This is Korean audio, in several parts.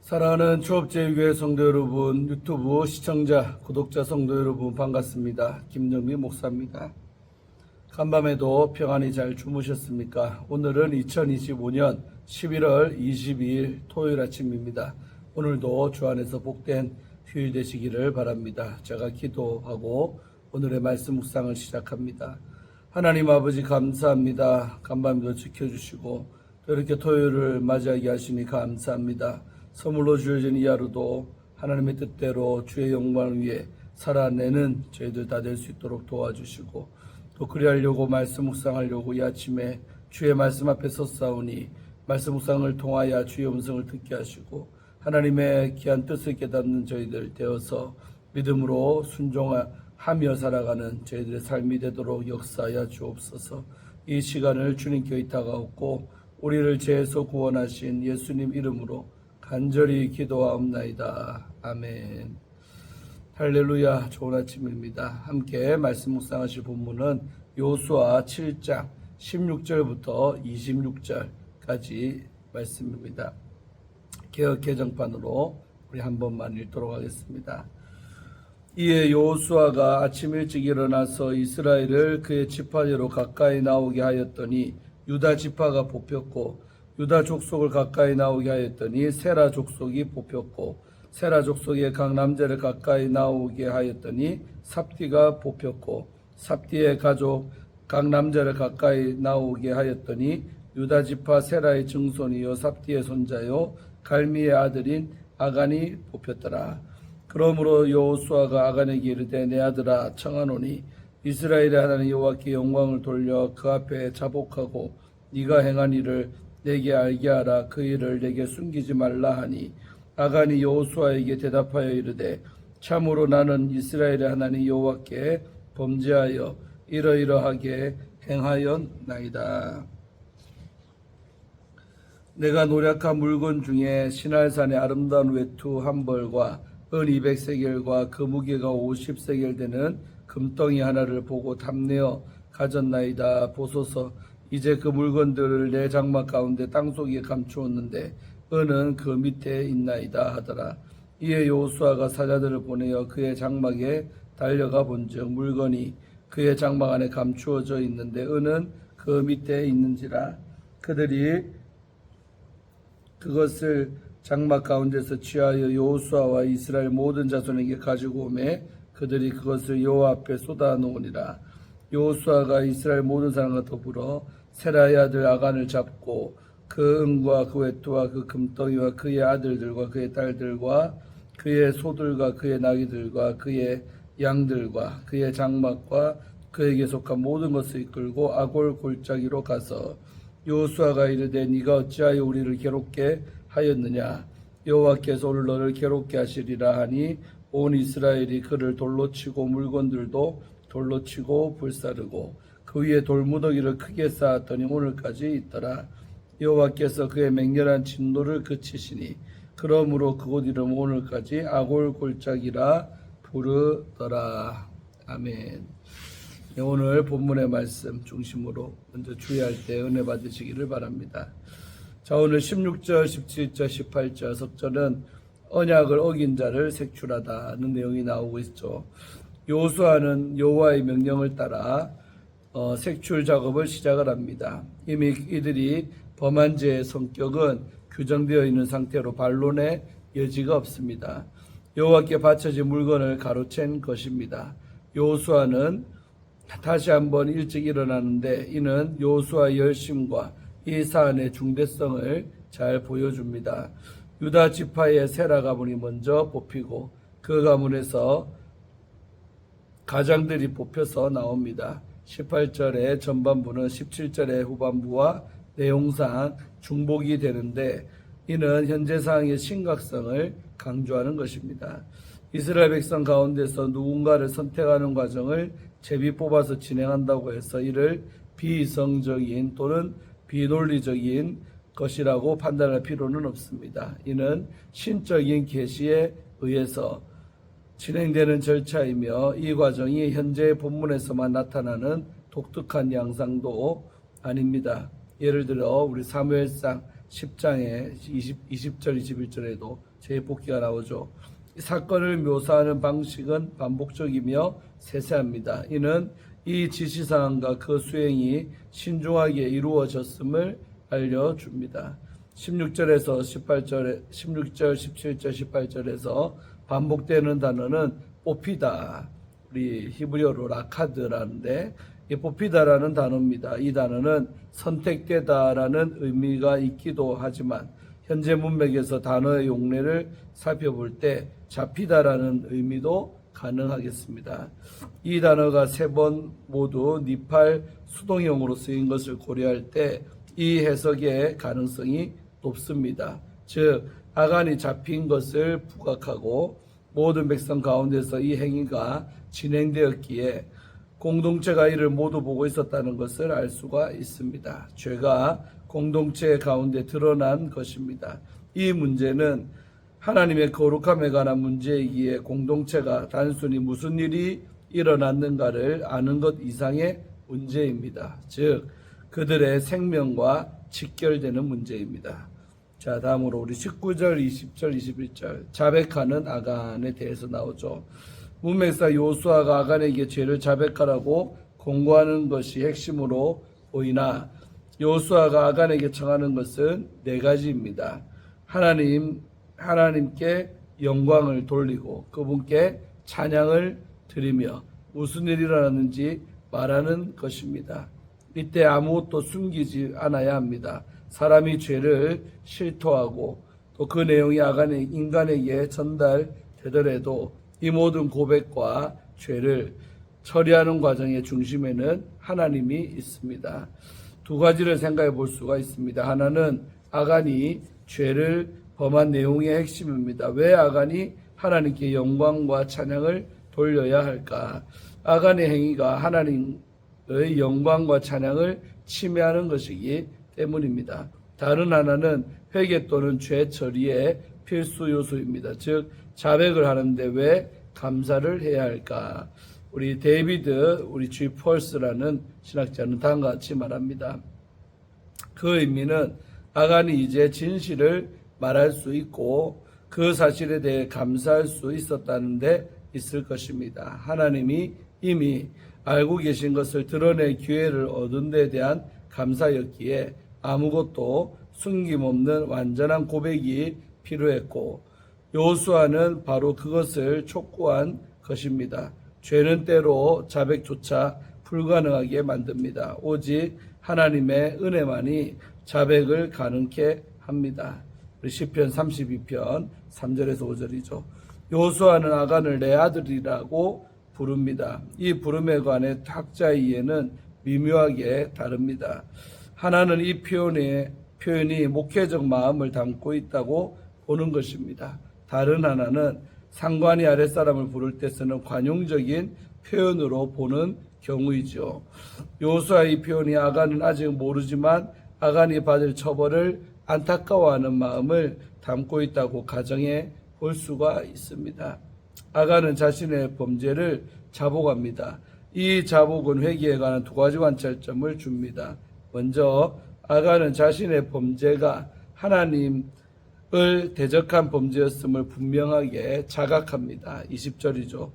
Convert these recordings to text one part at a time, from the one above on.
사랑하는 초업제일교회 성도 여러분, 유튜브 시청자, 구독자 성도 여러분 반갑습니다. 김정미 목사입니다. 간밤에도 평안히 잘 주무셨습니까? 오늘은 2025년 11월 22일 토요일 아침입니다. 오늘도 주 안에서 복된 휴일 되시기를 바랍니다. 제가 기도하고 오늘의 말씀 묵상을 시작합니다. 하나님 아버지 감사합니다. 간밤에도 지켜주시고 또 이렇게 토요일을 맞이하게 하시니 감사합니다. 선물로 주어진 이 하루도 하나님의 뜻대로 주의 영광을 위해 살아내는 저희들 다 될 수 있도록 도와주시고 또 그리하려고 말씀 묵상하려고 이 아침에 주의 말씀 앞에 섰사오니 말씀 묵상을 통하여 주의 음성을 듣게 하시고 하나님의 귀한 뜻을 깨닫는 저희들 되어서 믿음으로 순종하며 살아가는 저희들의 삶이 되도록 역사하여 주옵소서. 이 시간을 주님께 의탁하옵고 우리를 죄에서 구원하신 예수님 이름으로 간절히 기도하옵나이다. 아멘. 할렐루야. 좋은 아침입니다. 함께 말씀 묵상하실 본문은 여호수아 7장 16절부터 26절까지 말씀입니다. 개역 개정판으로 우리 한 번만 읽도록 하겠습니다. 이에 여호수아가 아침 일찍 일어나서 이스라엘을 그의 지파대로 가까이 나오게 하였더니 유다 지파가 뽑혔고 유다 족속을 가까이 나오게 하였더니 세라 족속이 뽑혔고 세라 족속의 각 남자를 가까이 나오게 하였더니 삽디가 뽑혔고 삽디의 가족 각 남자를 가까이 나오게 하였더니 유다 지파 세라의 증손이요 삽디의 손자요 갈미의 아들인 아간이 뽑혔더라. 그러므로 여호수아가 아간에게 이르되 내 아들아 청하노니 이스라엘의 하나님 여호와께 영광을 돌려 그 앞에 자복하고 네가 행한 일을 내게 알게 하라. 그 일을 내게 숨기지 말라 하니 아간이 여호수아에게 대답하여 이르되 참으로 나는 이스라엘의 하나님 여호와께 범죄하여 이러이러하게 행하였나이다. 내가 노략한 물건 중에 시날산의 아름다운 외투 한 벌과 은 200세겔과 그 무게가 50세겔 되는 금덩이 하나를 보고 탐내어 가졌나이다. 보소서 이제 그 물건들을 내 장막 가운데 땅속에 감추었는데 은은 그 밑에 있나이다 하더라. 이에 여호수아가 사자들을 보내어 그의 장막에 달려가 본즉 물건이 그의 장막 안에 감추어져 있는데 은은 그 밑에 있는지라. 그들이 그것을 장막 가운데서 취하여 여호수아와 이스라엘 모든 자손에게 가지고 오매 그들이 그것을 여호와 앞에 쏟아 놓으니라. 여호수아가 이스라엘 모든 사람과 더불어 세라의 아들 아간을 잡고 그 은과 그 외투와 그 금덩이와 그의 아들들과 그의 딸들과 그의 소들과 그의 나귀들과 그의 양들과 그의 장막과 그에게 속한 모든 것을 이끌고 아골 골짜기로 가서 여호수아가 이르되 네가 어찌하여 우리를 괴롭게 하였느냐. 여호와께서 오늘 너를 괴롭게 하시리라 하니 온 이스라엘이 그를 돌로 치고 물건들도 돌로 치고 불사르고 그 위에 돌무더기를 크게 쌓았더니 오늘까지 있더라. 여호와께서 그의 맹렬한 진노를 그치시니 그러므로 그곳 이름 오늘까지 아골 골짜기라 부르더라. 아멘. 오늘 본문의 말씀 중심으로 먼저 주의할 때 은혜 받으시기를 바랍니다. 자, 오늘 16절, 17절, 18절 석절은 언약을 어긴 자를 색출하다는 내용이 나오고 있죠. 여호수아는 여호와의 명령을 따라 색출 작업을 시작을 합니다. 이미 이들이 범한 죄의 성격은 규정되어 있는 상태로 반론의 여지가 없습니다. 여호와께 바쳐진 물건을 가로챈 것입니다. 여호수아는 다시 한번 일찍 일어나는데 이는 여호수아의 열심과 이 사안의 중대성을 잘 보여줍니다. 유다 지파의 세라 가문이 먼저 뽑히고 그 가문에서 가장들이 뽑혀서 나옵니다. 18절의 전반부는 17절의 후반부와 내용상 중복이 되는데 이는 현재 상황의 심각성을 강조하는 것입니다. 이스라엘 백성 가운데서 누군가를 선택하는 과정을 제비 뽑아서 진행한다고 해서 이를 비이성적인 또는 비논리적인 것이라고 판단할 필요는 없습니다. 이는 신적인 계시에 의해서 진행되는 절차이며 이 과정이 현재의 본문에서만 나타나는 독특한 양상도 아닙니다. 예를 들어 우리 사무엘상 10장에 20절 21절에도 재복귀가 나오죠. 이 사건을 묘사하는 방식은 반복적이며 세세합니다. 이는 이 지시사항과 그 수행이 신중하게 이루어졌음을 알려줍니다. 16절, 17절, 18절에서 반복되는 단어는 뽑히다. 우리 히브리어로 라카드라는데 이 뽑히다라는 단어입니다. 이 단어는 선택되다라는 의미가 있기도 하지만 현재 문맥에서 단어의 용례를 살펴볼 때 잡히다라는 의미도 가능하겠습니다. 이 단어가 3번 모두 니팔 수동형으로 쓰인 것을 고려할 때 이 해석의 가능성이 높습니다. 즉 아간이 잡힌 것을 부각하고 모든 백성 가운데서 이 행위가 진행되었기에 공동체가 이를 모두 보고 있었다는 것을 알 수가 있습니다. 죄가 공동체 가운데 드러난 것입니다. 이 문제는 하나님의 거룩함에 관한 문제이기에 공동체가 단순히 무슨 일이 일어났는가를 아는 것 이상의 문제입니다. 즉 그들의 생명과 직결되는 문제입니다. 자, 다음으로 우리 19절, 20절, 21절 자백하는 아간에 대해서 나오죠. 문맥상 요수아가 아간에게 죄를 자백하라고 공고하는 것이 핵심으로 보이나 요수아가 아간에게 청하는 것은 4가지입니다. 하나님께 영광을 돌리고 그분께 찬양을 드리며 무슨 일이 일어났는지 말하는 것입니다. 이때 아무것도 숨기지 않아야 합니다. 사람이 죄를 실토하고 또 그 내용이 인간에게 전달되더라도 이 모든 고백과 죄를 처리하는 과정의 중심에는 하나님이 있습니다. 2가지를 생각해 볼 수가 있습니다. 하나는 아간이 죄를 범한 내용의 핵심입니다. 왜 아간이 하나님께 영광과 찬양을 돌려야 할까? 아간의 행위가 하나님의 영광과 찬양을 침해하는 것이기 때문입니다. 다른 하나는 회개 또는 죄 처리의 필수 요소입니다. 즉 자백을 하는데 왜 감사를 해야 할까? 우리 데이비드, 우리 G. 펄스라는 신학자는 다음과 같이 말합니다. 그 의미는 아간이 이제 진실을 말할 수 있고 그 사실에 대해 감사할 수 있었다는 데 있을 것입니다. 하나님이 이미 알고 계신 것을 드러낼 기회를 얻은 데 대한 감사였기에 아무것도 숨김없는 완전한 고백이 필요했고 요수아는 바로 그것을 촉구한 것입니다. 죄는 때로 자백조차 불가능하게 만듭니다. 오직 하나님의 은혜만이 자백을 가능케 합니다. 우리 시편 32편 3절에서 5절이죠. 요수아는 아간을 내 아들이라고 부릅니다. 이 부름에 관해 학자의 이해는 미묘하게 다릅니다. 하나는 이 표현이 목회적 마음을 담고 있다고 보는 것입니다. 다른 하나는 상관이 아랫사람을 부를 때 쓰는 관용적인 표현으로 보는 경우이죠. 요수아의 표현이 아간은 아직 모르지만 아간이 받을 처벌을 안타까워하는 마음을 담고 있다고 가정해 볼 수가 있습니다. 아간은 자신의 범죄를 자복합니다. 이 자복은 회개에 관한 2가지 관찰점을 줍니다. 먼저 아간은 자신의 범죄가 하나님을 대적한 범죄였음을 분명하게 자각합니다. 20절이죠.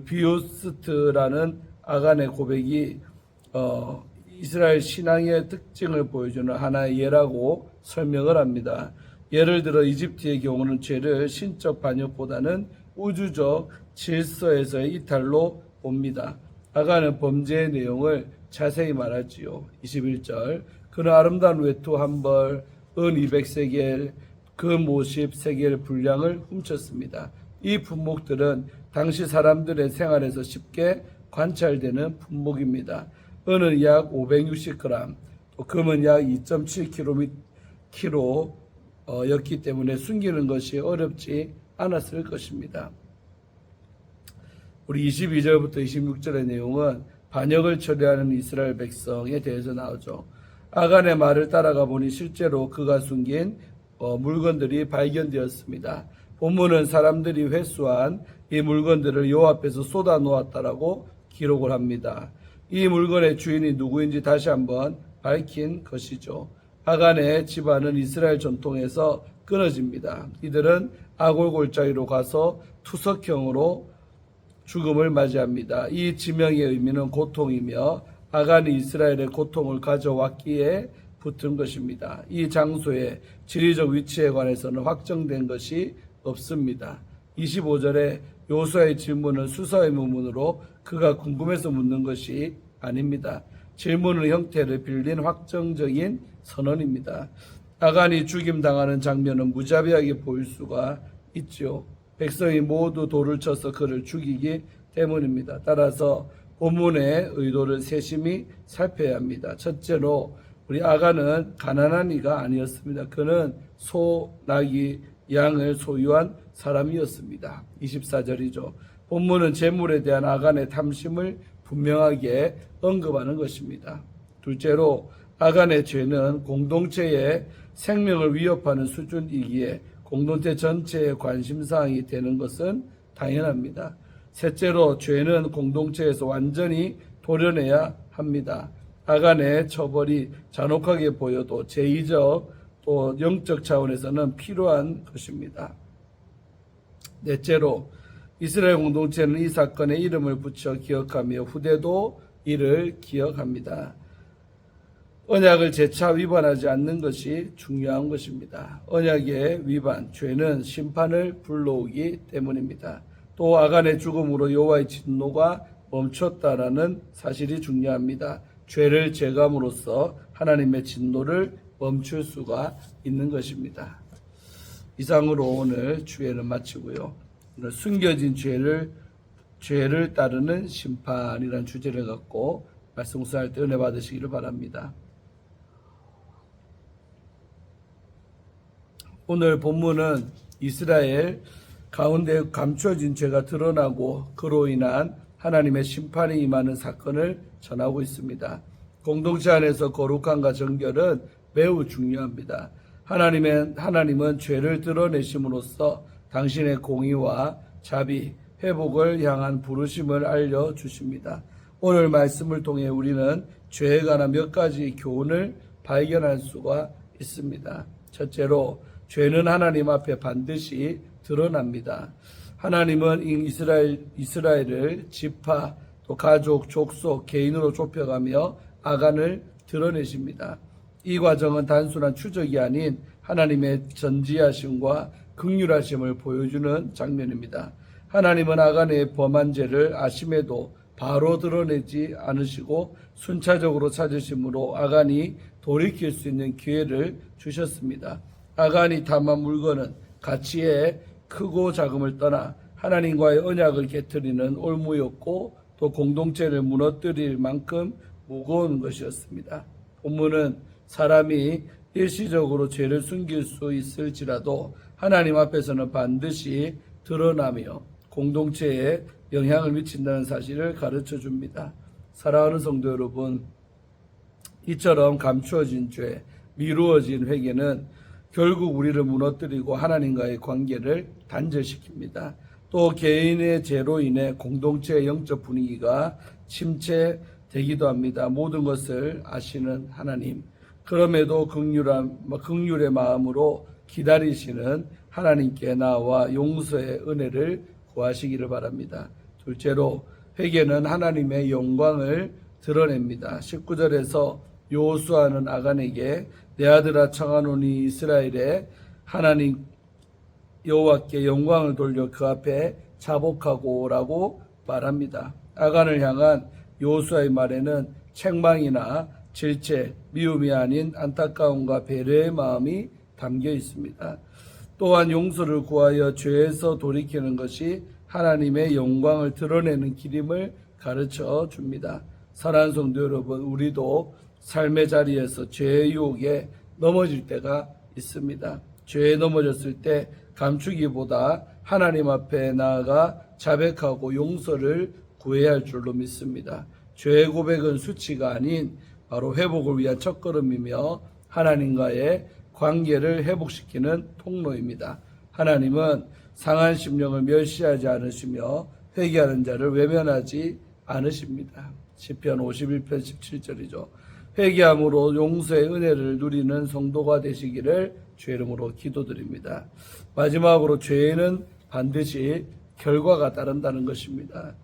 비오스트라는 아간의 고백이 이스라엘 신앙의 특징을 보여주는 하나의 예라고 설명을 합니다. 예를 들어 이집트의 경우는 죄를 신적 반역보다는 우주적 질서에서의 이탈로 봅니다. 아간은 범죄의 내용을 자세히 말하지요. 21절 그는 아름다운 외투 한 벌, 은 200세겔, 금 50세겔 분량을 훔쳤습니다. 이 품목들은 당시 사람들의 생활에서 쉽게 관찰되는 품목입니다. 은은 약 560g, 또 금은 약 2.7kg였기 때문에 숨기는 것이 어렵지 않았을 것입니다. 우리 22절부터 26절의 내용은 반역을 처리하는 이스라엘 백성에 대해서 나오죠. 아간의 말을 따라가 보니 실제로 그가 숨긴 물건들이 발견되었습니다. 본문은 사람들이 회수한 이 물건들을 여호와 앞에서 쏟아 놓았다라고 기록을 합니다. 이 물건의 주인이 누구인지 다시 한번 밝힌 것이죠. 아간의 집안은 이스라엘 전통에서 끊어집니다. 이들은 아골 골짜기로 가서 투석형으로 죽음을 맞이합니다. 이 지명의 의미는 고통이며 아간이 이스라엘의 고통을 가져왔기에 붙은 것입니다. 이 장소의 지리적 위치에 관해서는 확정된 것이 없습니다. 25절에 요수아의 질문은 수사의 문문으로 그가 궁금해서 묻는 것이 아닙니다. 질문의 형태를 빌린 확정적인 선언입니다. 아간이 죽임당하는 장면은 무자비하게 보일 수가 있죠. 백성이 모두 돌을 쳐서 그를 죽이기 때문입니다. 따라서 본문의 의도를 세심히 살펴야 합니다. 첫째로 우리 아간은 가난한 이가 아니었습니다. 그는 소, 나귀, 양을 소유한 사람이었습니다. 24절이죠. 본문은 재물에 대한 아간의 탐심을 분명하게 언급하는 것입니다. 둘째로 아간의 죄는 공동체의 생명을 위협하는 수준이기에 공동체 전체의 관심사항이 되는 것은 당연합니다. 셋째로 죄는 공동체에서 완전히 도려내야 합니다. 아간의 처벌이 잔혹하게 보여도 제의적 또 영적 차원에서는 필요한 것입니다. 넷째로 이스라엘 공동체는 이 사건에 이름을 붙여 기억하며 후대도 이를 기억합니다. 언약을 재차 위반하지 않는 것이 중요한 것입니다. 언약의 위반, 죄는 심판을 불러오기 때문입니다. 또 아간의 죽음으로 여호와의 진노가 멈췄다라는 사실이 중요합니다. 죄를 제감으로써 하나님의 진노를 멈출 수가 있는 것입니다. 이상으로 오늘 주예는 마치고요. 오늘 숨겨진 죄를 따르는 심판이라는 주제를 갖고 말씀 묵상할 때 은혜 받으시기를 바랍니다. 오늘 본문은 이스라엘 가운데 감춰진 죄가 드러나고 그로 인한 하나님의 심판이 임하는 사건을 전하고 있습니다. 공동체 안에서 거룩함과 정결은 매우 중요합니다. 하나님은 죄를 드러내심으로써 당신의 공의와 자비, 회복을 향한 부르심을 알려주십니다. 오늘 말씀을 통해 우리는 죄에 관한 몇 가지 교훈을 발견할 수가 있습니다. 첫째로 죄는 하나님 앞에 반드시 드러납니다. 하나님은 이스라엘을 지파, 또 가족, 족속, 개인으로 좁혀가며 아간을 드러내십니다. 이 과정은 단순한 추적이 아닌 하나님의 전지하심과 긍휼하심을 보여주는 장면입니다. 하나님은 아간의 범한 죄를 아심에도 바로 드러내지 않으시고 순차적으로 찾으심으로 아간이 돌이킬 수 있는 기회를 주셨습니다. 아간이 탐한 물건은 가치의 크고 작음을 떠나 하나님과의 언약을 깨트리는 올무였고 또 공동체를 무너뜨릴 만큼 무거운 것이었습니다. 본문은 사람이 일시적으로 죄를 숨길 수 있을지라도 하나님 앞에서는 반드시 드러나며 공동체에 영향을 미친다는 사실을 가르쳐 줍니다. 사랑하는 성도 여러분, 이처럼 감추어진 죄, 미루어진 회개는 결국 우리를 무너뜨리고 하나님과의 관계를 단절시킵니다. 또 개인의 죄로 인해 공동체의 영적 분위기가 침체되기도 합니다. 모든 것을 아시는 하나님, 그럼에도 긍휼의 마음으로 기다리시는 하나님께 나와 용서의 은혜를 구하시기를 바랍니다. 둘째로 회개는 하나님의 영광을 드러냅니다. 19절에서 여호수아는 아간에게 내 아들아 청하노니 이스라엘의 하나님 여호와께 영광을 돌려 그 앞에 자복하고라고 말합니다. 아간을 향한 여호수아의 말에는 책망이나 질책, 미움이 아닌 안타까움과 배려의 마음이 담겨 있습니다. 또한 용서를 구하여 죄에서 돌이키는 것이 하나님의 영광을 드러내는 길임을 가르쳐 줍니다. 사랑하는 성도 여러분, 우리도 삶의 자리에서 죄의 유혹에 넘어질 때가 있습니다. 죄에 넘어졌을 때 감추기보다 하나님 앞에 나아가 자백하고 용서를 구해야 할 줄로 믿습니다. 죄의 고백은 수치가 아닌 바로 회복을 위한 첫걸음이며 하나님과의 관계를 회복시키는 통로입니다. 하나님은 상한 심령을 멸시하지 않으시며 회개하는 자를 외면하지 않으십니다. 시편 51편 17절이죠. 회개함으로 용서의 은혜를 누리는 성도가 되시기를 주의 이름으로 기도드립니다. 마지막으로 죄에는 반드시 결과가 따른다는 것입니다.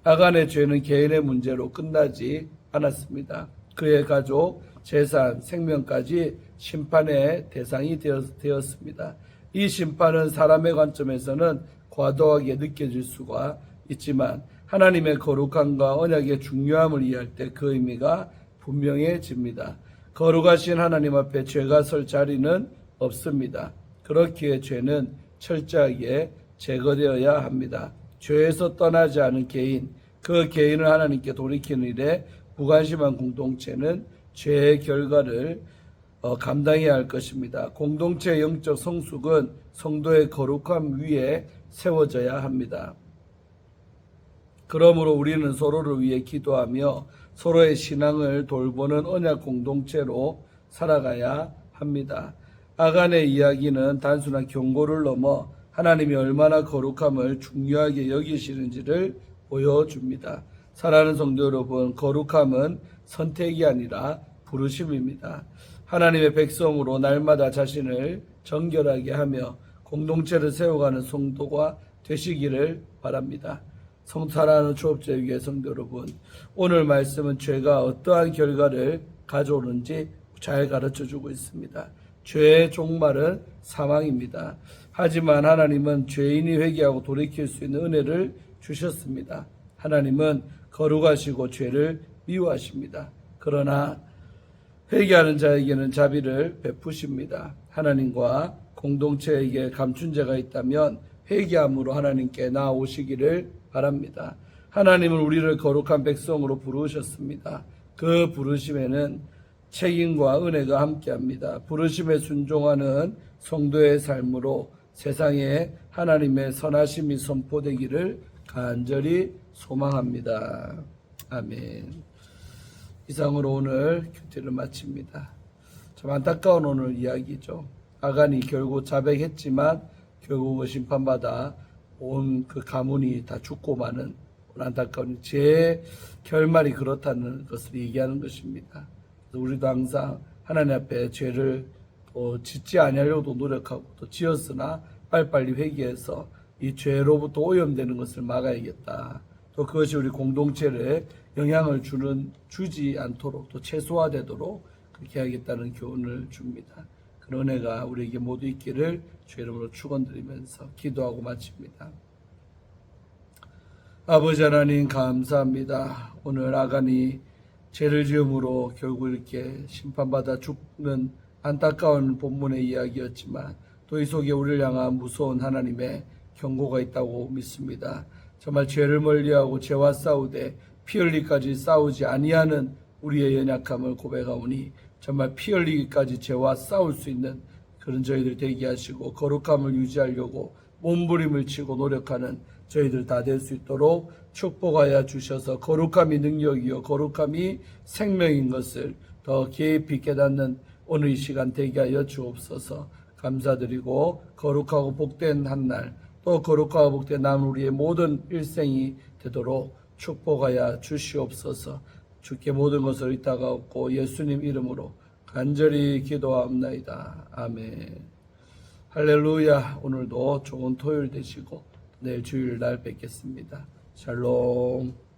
아간의 죄는 개인의 문제로 끝나지 않았습니다. 그의 가족, 재산, 생명까지 심판의 대상이 되었습니다. 이 심판은 사람의 관점에서는 과도하게 느껴질 수가 있지만 하나님의 거룩함과 언약의 중요함을 이해할 때 그 의미가 분명해집니다. 거룩하신 하나님 앞에 죄가 설 자리는 없습니다. 그렇기에 죄는 철저하게 제거되어야 합니다. 죄에서 떠나지 않은 개인, 그 개인을 하나님께 돌이키는 일에 무관심한 공동체는 죄의 결과를 감당해야 할 것입니다. 공동체의 영적 성숙은 성도의 거룩함 위에 세워져야 합니다. 그러므로 우리는 서로를 위해 기도하며 서로의 신앙을 돌보는 언약 공동체로 살아가야 합니다. 아간의 이야기는 단순한 경고를 넘어 하나님이 얼마나 거룩함을 중요하게 여기시는지를 보여줍니다. 사랑하는 성도 여러분, 거룩함은 선택이 아니라 부르심입니다. 하나님의 백성으로 날마다 자신을 정결하게 하며 공동체를 세워가는 성도가 되시기를 바랍니다. 사랑하는 초업제 위의 성도 여러분, 오늘 말씀은 죄가 어떠한 결과를 가져오는지 잘 가르쳐주고 있습니다. 죄의 종말은 사망입니다. 하지만 하나님은 죄인이 회개하고 돌이킬 수 있는 은혜를 주셨습니다. 하나님은 거룩하시고 죄를 미워하십니다. 그러나 회개하는 자에게는 자비를 베푸십니다. 하나님과 공동체에게 감춘 죄가 있다면 회개함으로 하나님께 나아오시기를 바랍니다. 하나님은 우리를 거룩한 백성으로 부르셨습니다. 그 부르심에는 책임과 은혜가 함께합니다. 부르심에 순종하는 성도의 삶으로 세상에 하나님의 선하심이 선포되기를 간절히 소망합니다. 아멘. 이상으로 오늘 큐티를 마칩니다. 참 안타까운 오늘 이야기죠. 아간이 결국 자백했지만 결국 심판받아 온 그 가문이 다 죽고 마는 안타까운 제 결말이 그렇다는 것을 얘기하는 것입니다. 우리도 항상 하나님 앞에 죄를 짓지 아니하려고 노력하고 또 지었으나 빨리빨리 회개해서 이 죄로부터 오염되는 것을 막아야겠다. 또 그것이 우리 공동체에 영향을 주지 않도록 또 최소화되도록 그렇게 하겠다는 교훈을 줍니다. 그런 은혜가 우리에게 모두 있기를 주의 이름으로 축원드리면서 기도하고 마칩니다. 아버지 하나님 감사합니다. 오늘 아간이 죄를 지음으로 결국 이렇게 심판받아 죽는 안타까운 본문의 이야기였지만 또 이 속에 우리를 향한 무서운 하나님의 경고가 있다고 믿습니다. 정말 죄를 멀리하고 죄와 싸우되 피 흘리기까지 싸우지 아니하는 우리의 연약함을 고백하오니 정말 피 흘리기까지 죄와 싸울 수 있는 그런 저희들 되게 하시고 거룩함을 유지하려고 몸부림을 치고 노력하는 저희들 다 될 수 있도록 축복하여 주셔서 거룩함이 능력이요 거룩함이 생명인 것을 더 깊이 깨닫는 오늘 이 시간 되게 하여 주옵소서. 감사드리고 거룩하고 복된 한날 또 거룩하고 복된 남은 우리의 모든 일생이 되도록 축복하여 주시옵소서. 주께 모든 것을 의탁하옵고 예수님 이름으로 간절히 기도하옵나이다. 아멘. 할렐루야. 오늘도 좋은 토요일 되시고 내일 주일날 뵙겠습니다. 샬롬.